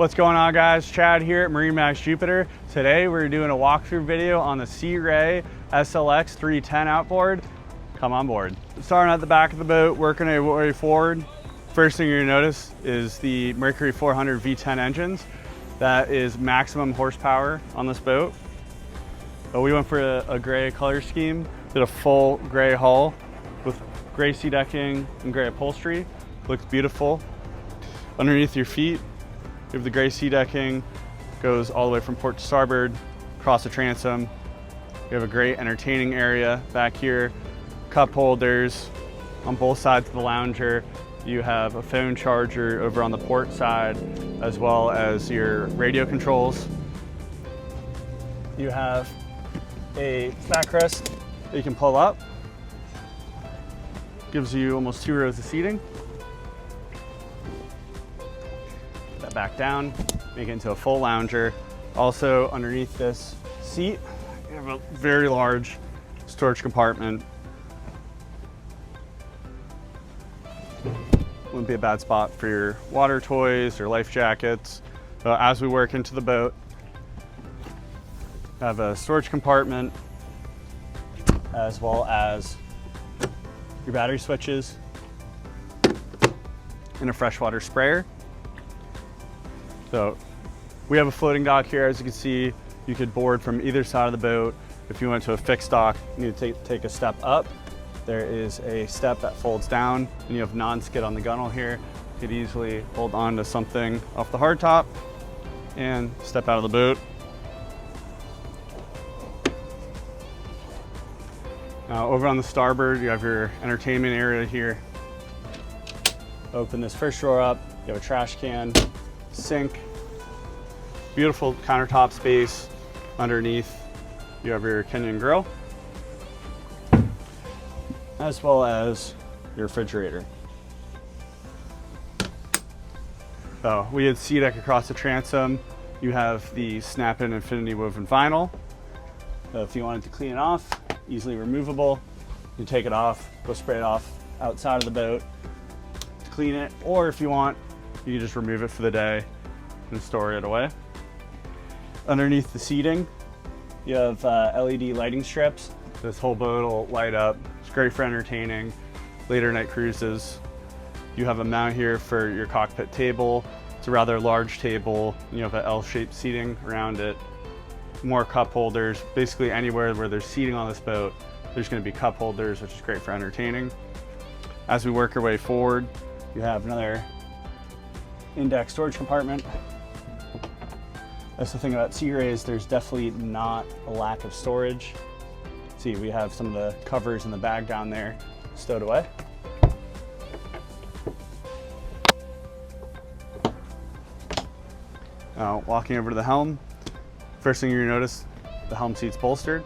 What's going on, guys? Chad here at MarineMax Jupiter. Today we're doing a walkthrough video on the Sea Ray SLX 310 outboard. Come on board. Starting at the back of the boat, working our way forward. First thing you're gonna notice is the Mercury 400 V10 engines. That is maximum horsepower on this boat. But we went for a gray color scheme, did a full gray hull with gray sea decking and gray upholstery. Looks beautiful. Underneath your feet, you have the gray sea decking, goes all the way from port to starboard, across the transom. You have a great entertaining area back here, cup holders on both sides of the lounger. You have a phone charger over on the port side, as well as your radio controls. You have a backrest that you can pull up. Gives you almost 2 rows of seating. That back down, make it into a full lounger. Also underneath this seat, you have a very large storage compartment. Wouldn't be a bad spot for your water toys or life jackets. As we work into the boat, have a storage compartment, as well as your battery switches and a freshwater sprayer. So we have a floating dock here. As you can see, you could board from either side of the boat. If you went to a fixed dock, you need to take a step up. There is a step that folds down, and you have non-skid on the gunnel here. You could easily hold on to something off the hardtop and step out of the boat. Now over on the starboard, you have your entertainment area here. Open this first drawer up, you have a trash can, sink, beautiful countertop space. Underneath, you have your Kenyan grill, as well as your refrigerator. So we had sea deck across the transom. You have the snap-in infinity woven vinyl. So if you wanted to clean it off, easily removable. You take it off, go spray it off outside of the boat to clean it, or if you want, you can just remove it for the day and store it away. Underneath the seating, you have LED lighting strips. This whole boat will light up. It's great for entertaining, later night cruises. You have a mount here for your cockpit table. It's a rather large table. You have an L-shaped seating around it. More cup holders. Basically anywhere where there's seating on this boat, there's going to be cup holders, which is great for entertaining. As we work our way forward, you have another index storage compartment. That's the thing about Sea Ray, is there's definitely not a lack of storage. See, we have some of the covers in the bag down there stowed away. Now, walking over to the helm, first thing you're gonna notice, the helm seat's bolstered.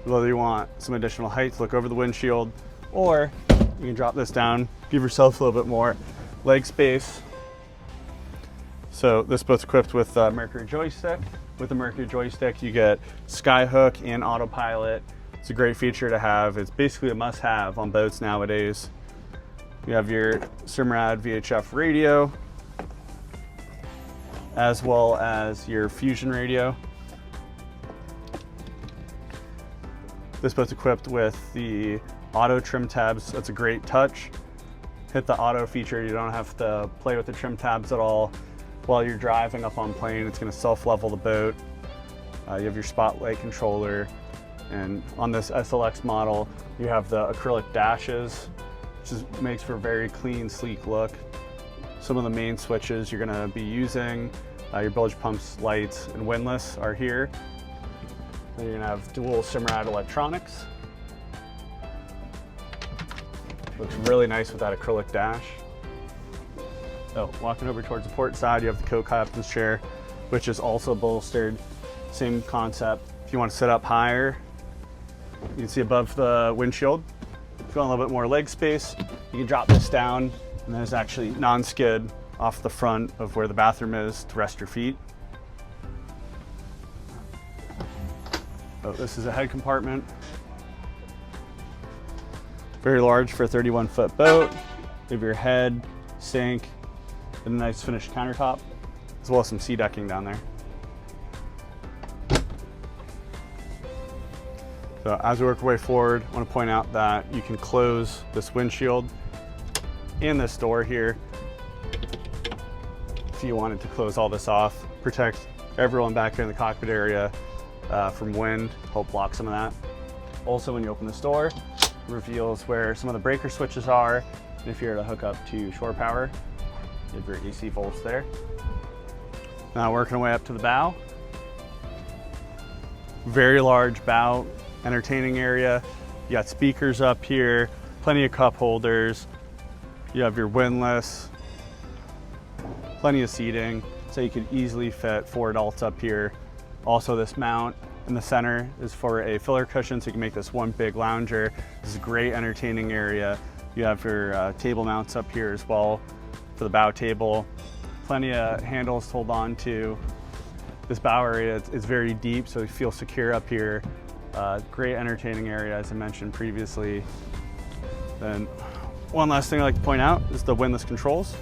Whether you want some additional height to look over the windshield, or you can drop this down, give yourself a little bit more leg space. So this boat's equipped with a Mercury joystick. With the Mercury joystick, you get skyhook and autopilot. It's a great feature to have. It's basically a must-have on boats nowadays. You have your Simrad VHF radio, as well as your Fusion radio. This boat's equipped with the auto trim tabs. That's a great touch. Hit the auto feature. You don't have to play with the trim tabs at all. While you're driving up on plane, it's going to self-level the boat. You have your spotlight controller. And on this SLX model, you have the acrylic dashes, which makes for a very clean, sleek look. Some of the main switches you're going to be using, your bilge pumps, lights, and windlass are here. Then you're going to have dual Simrad electronics. Looks really nice with that acrylic dash. So walking over towards the port side, you have the co-captain's chair, which is also bolstered. Same concept. If you want to sit up higher, you can see above the windshield. If you want a little bit more leg space, you can drop this down, and there's actually non-skid off the front of where the bathroom is to rest your feet. Oh, this is a head compartment. Very large for a 31-foot boat. You have your head, sink, and a nice finished countertop. as well as some sea decking down there. So as we work our way forward, I want to point out that you can close this windshield and this door here if you wanted to close all this off, protect everyone back here in the cockpit area from wind, help block some of that. Also, when you open this door, it reveals where some of the breaker switches are, and if you're to hook up to shore power, you have your AC volts there. Now working our way up to the bow. Very large bow entertaining area. You got speakers up here, plenty of cup holders. You have your windlass, plenty of seating, so you could easily fit 4 adults up here. Also, this mount in the center is for a filler cushion, so you can make this one big lounger. This is a great entertaining area. You have your table mounts up here as well for the bow table. Plenty of handles to hold on to. This bow area is very deep, so you feel secure up here. Great entertaining area, as I mentioned previously. Then one last thing I'd like to point out is the windlass controls.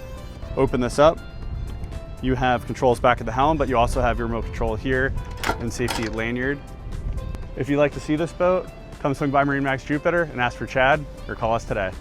Open this up. You have controls back at the helm, but you also have your remote control here and safety lanyard. If you'd like to see this boat, come swing by MarineMax Jupiter and ask for Chad or call us today.